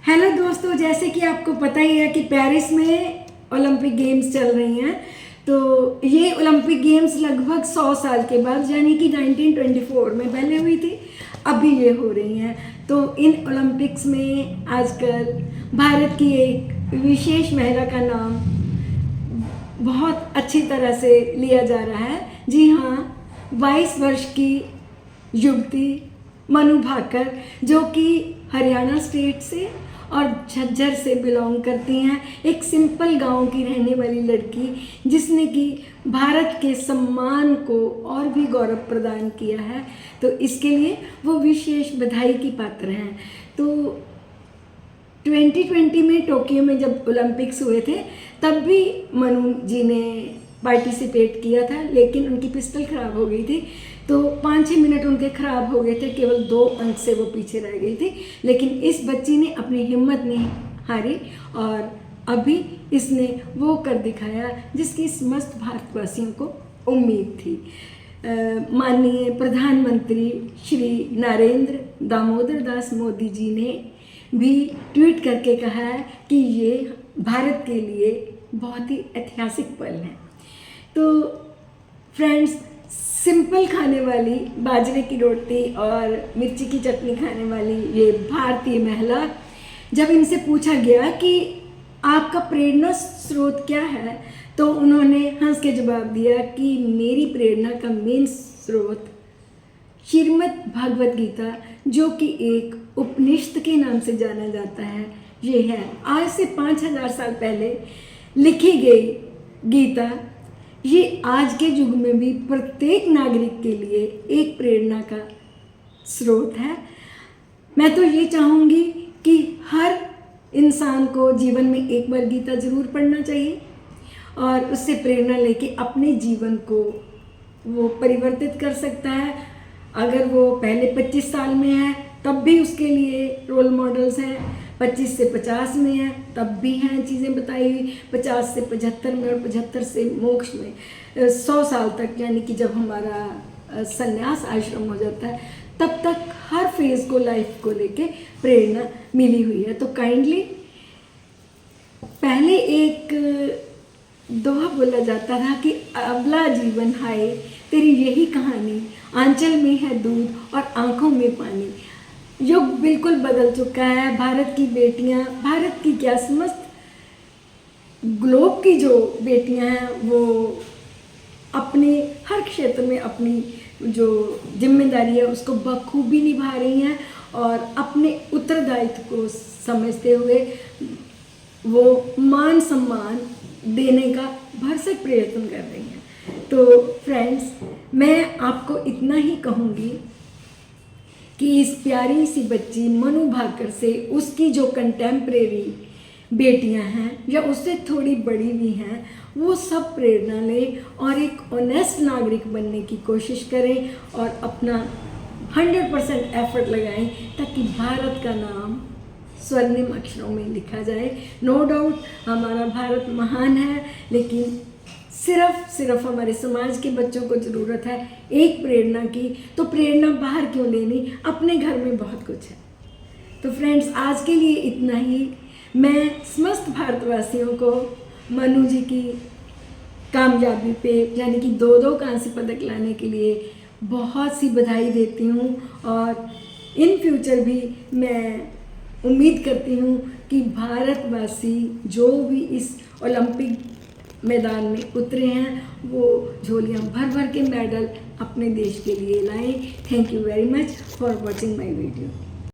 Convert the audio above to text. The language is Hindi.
हेलो दोस्तों, जैसे कि आपको पता ही है कि पेरिस में ओलंपिक गेम्स चल रही हैं। तो ये ओलंपिक गेम्स लगभग 100 साल के बाद यानी कि 1924 में पहले हुई थी, अभी ये हो रही हैं। तो इन ओलंपिक्स में आजकल भारत की एक विशेष महिला का नाम बहुत अच्छी तरह से लिया जा रहा है। जी हाँ, 22 वर्ष की युवती मनु भाकर, जो कि हरियाणा स्टेट से और झज्जर से बिलोंग करती हैं, एक सिंपल गांव की रहने वाली लड़की, जिसने कि भारत के सम्मान को और भी गौरव प्रदान किया है। तो इसके लिए वो विशेष बधाई की पात्र हैं। तो 2020 में टोक्यो में जब ओलंपिक्स हुए थे, तब भी मनु जी ने पार्टिसिपेट किया था, लेकिन उनकी पिस्टल ख़राब हो गई थी। तो 5-6 मिनट उनके ख़राब हो गए थे, केवल 2 अंक से वो पीछे रह गई थी। लेकिन इस बच्ची ने अपनी हिम्मत नहीं हारी और अभी इसने वो कर दिखाया जिसकी समस्त भारतवासियों को उम्मीद थी। माननीय प्रधानमंत्री श्री नरेंद्र दामोदर दास मोदी जी ने भी ट्वीट करके कहा है कि ये भारत के लिए बहुत ही ऐतिहासिक पल है। तो फ्रेंड्स, सिंपल खाने वाली बाजरे की रोटी और मिर्ची की चटनी खाने वाली ये भारतीय महिला, जब इनसे पूछा गया कि आपका प्रेरणा स्रोत क्या है, तो उन्होंने हंस के जवाब दिया कि मेरी प्रेरणा का मेन स्रोत श्रीमद् भगवत गीता, जो कि एक उपनिषद के नाम से जाना जाता है, ये है। आज से 5000 साल पहले लिखी गई गीता ये आज के युग में भी प्रत्येक नागरिक के लिए एक प्रेरणा का स्रोत है। मैं तो ये चाहूँगी कि हर इंसान को जीवन में एक बार गीता ज़रूर पढ़ना चाहिए और उससे प्रेरणा लेके अपने जीवन को वो परिवर्तित कर सकता है। अगर वो पहले 25 साल में है तब भी उसके लिए रोल मॉडल्स हैं, 25 से 50 में है तब भी हैं चीज़ें बताई हुई, 50 से 75 में और 75 से मोक्ष में, 100 साल तक यानी कि जब हमारा संन्यास आश्रम हो जाता है, तब तक हर फेज़ को, लाइफ को लेके प्रेरणा मिली हुई है। तो काइंडली, पहले एक दोहा बोला जाता था कि अबला जीवन हाय तेरी यही कहानी, आंचल में है दूध और आंखों में पानी। युग बिल्कुल बदल चुका है। भारत की बेटियां, भारत की क्या, समस्त ग्लोब की जो बेटियां हैं, वो अपने हर क्षेत्र में अपनी जो जिम्मेदारी है उसको बखूबी निभा रही हैं और अपने उत्तरदायित्व को समझते हुए वो मान सम्मान देने का भरसक प्रयत्न कर रही हैं। तो फ्रेंड्स, मैं आपको इतना ही कहूँगी कि इस प्यारी सी बच्ची मनु भाकर से उसकी जो कंटेम्प्रेरी बेटियां हैं या उससे थोड़ी बड़ी भी हैं, वो सब प्रेरणा लें और एक ऑनेस्ट नागरिक बनने की कोशिश करें और अपना 100% एफर्ट लगाएं ताकि भारत का नाम स्वर्णिम अक्षरों में लिखा जाए। नो डाउट हमारा भारत महान है, लेकिन सिर्फ हमारे समाज के बच्चों को ज़रूरत है एक प्रेरणा की। तो प्रेरणा बाहर क्यों लेनी, अपने घर में बहुत कुछ है। तो फ्रेंड्स, आज के लिए इतना ही। मैं समस्त भारतवासियों को मनु जी की कामयाबी पे यानी कि 2 कांस्य पदक लाने के लिए बहुत सी बधाई देती हूँ और इन फ्यूचर भी मैं उम्मीद करती हूँ कि भारतवासी जो भी इस ओलंपिक मैदान में उतरे हैं, वो झोलियाँ भर भर के मेडल अपने देश के लिए लाएं। Thank you very much for watching my video.